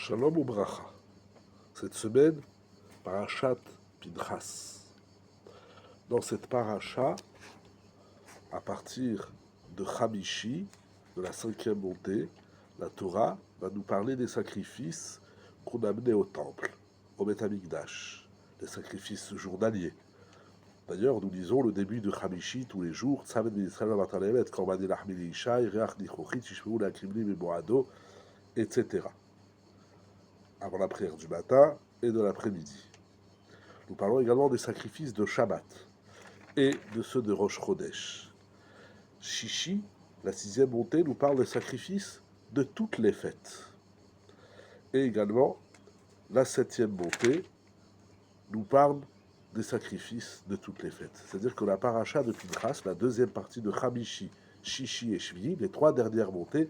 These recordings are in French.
Shalom ou bracha. Cette semaine, Parashat Pinchas. Dans cette paracha, à partir de Chamishi, de la cinquième montée, la Torah va nous parler des sacrifices qu'on amenait au temple, au Beth Amikdash, des sacrifices journaliers. D'ailleurs, nous lisons le début de Chamishi tous les jours, Tzavet B'Yisrael V'Matalemet, Korban Elach Milishai, Reach Nichochit, Shishmeu L'Akrimli Memoado, etc. Avant la prière du matin et de l'après-midi. Nous parlons également des sacrifices de Shabbat et de ceux de Rosh Chodesh. Shishi, la sixième montée, nous parle des sacrifices de toutes les fêtes. Et également, la septième montée nous parle des sacrifices de toutes les fêtes. C'est-à-dire que la paracha de Pinchas, la deuxième partie de Chamishi, Shishi et Shvi, les trois dernières montées,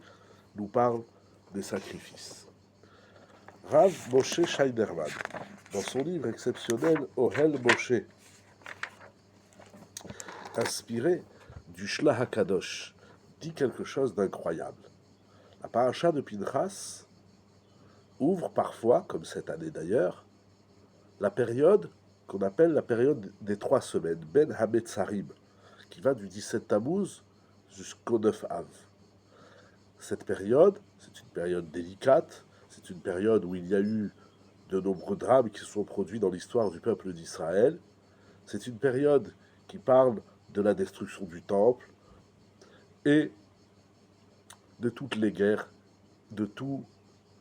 nous parlent des sacrifices. Rav Moshe Scheiderman, dans son livre exceptionnel Ohel Moshe, inspiré du Shlah HaKadosh, dit quelque chose d'incroyable. La paracha de Pinchas ouvre parfois, comme cette année d'ailleurs, la période qu'on appelle la période des 3 semaines, Ben HaMetzarim, qui va du 17 Tammuz jusqu'au 9 Av. Cette période, c'est une période délicate, c'est une période où il y a eu de nombreux drames qui se sont produits dans l'histoire du peuple d'Israël. C'est une période qui parle de la destruction du temple et de toutes les guerres, de tous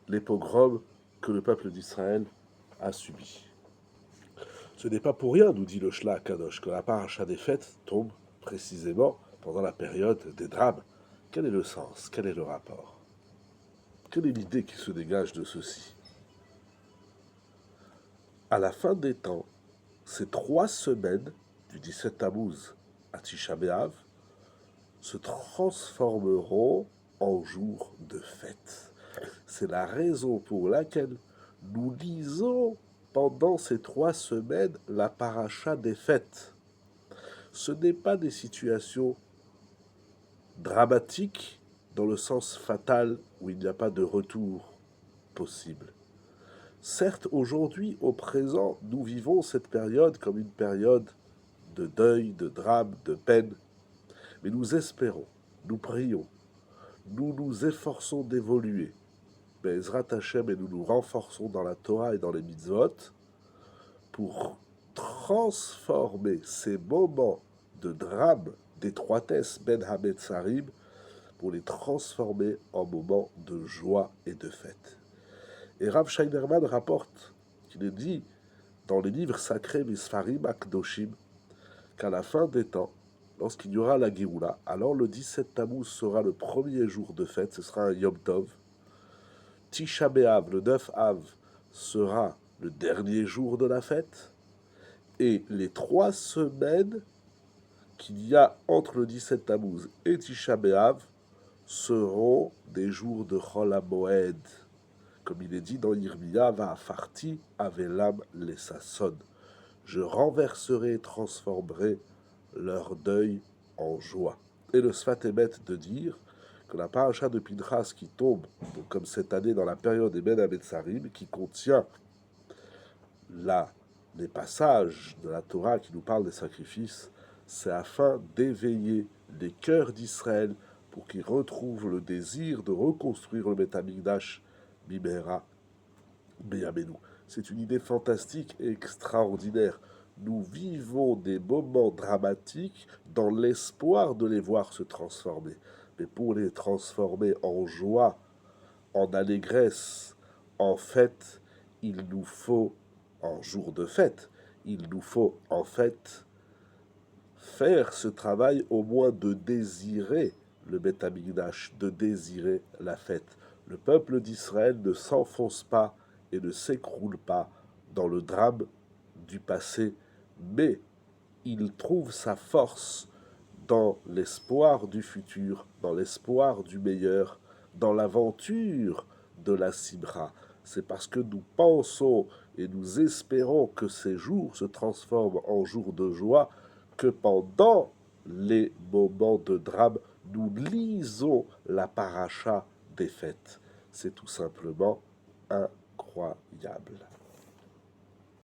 les pogroms que le peuple d'Israël a subis. Ce n'est pas pour rien, nous dit le Shlah HaKadosh, que la paracha des fêtes tombe précisément pendant la période des drames. Quel est le sens? Quel est le rapport? Quelle est l'idée qui se dégage de ceci? À la fin des temps, ces 3 semaines, du 17 Tammuz à Tisha B'Av, se transformeront en jours de fête. C'est la raison pour laquelle nous lisons pendant ces 3 semaines la paracha des fêtes. Ce n'est pas des situations dramatiques dans le sens fatal où il n'y a pas de retour possible. Certes, aujourd'hui, au présent, nous vivons cette période comme une période de deuil, de drame, de peine, mais nous espérons, nous prions, nous nous efforçons d'évoluer, Be'ezrat Hashem, et nous nous renforçons dans la Torah et dans les mitzvot pour transformer ces moments de drame, d'étroitesse, Ben HaMetzarim, pour les transformer en moments de joie et de fête. Et Rav Scheiderman rapporte qu'il est dit dans les livres sacrés Misfarim Akdoshim qu'à la fin des temps, lorsqu'il y aura la Géoula, alors le 17 Tammuz sera le premier jour de fête, ce sera un Yom Tov. Tisha B'Av, le 9 Av, sera le dernier jour de la fête. Et les 3 semaines qu'il y a entre le 17 Tammuz et Tisha B'Av seront des jours de Chol HaMoed. Comme il est dit dans Yirmiya, Va'afarti avelam lesasson. Je renverserai et transformerai leur deuil en joie. Et le Sfat Emet de dire que la paracha de Pinchas qui tombe, donc comme cette année dans la période des Ben HaMetzarim, qui contient les passages de la Torah qui nous parlent des sacrifices, c'est afin d'éveiller les cœurs d'Israël pour qu'ils retrouvent le désir de reconstruire le Beth Amikdash Bimera Beyamenu. C'est une idée fantastique et extraordinaire. Nous vivons des moments dramatiques dans l'espoir de les voir se transformer. Mais pour les transformer en joie, en allégresse, en fête, il nous faut, en jour de fête, il nous faut en fait faire ce travail au moins de désirer le Beth Amikdash, de désirer la fête. Le peuple d'Israël ne s'enfonce pas et ne s'écroule pas dans le drame du passé, mais il trouve sa force dans l'espoir du futur, dans l'espoir du meilleur, dans l'aventure de la Simra. C'est parce que nous pensons et nous espérons que ces jours se transforment en jours de joie que pendant les moments de drame, nous lisons la paracha des fêtes. C'est tout simplement un agréable.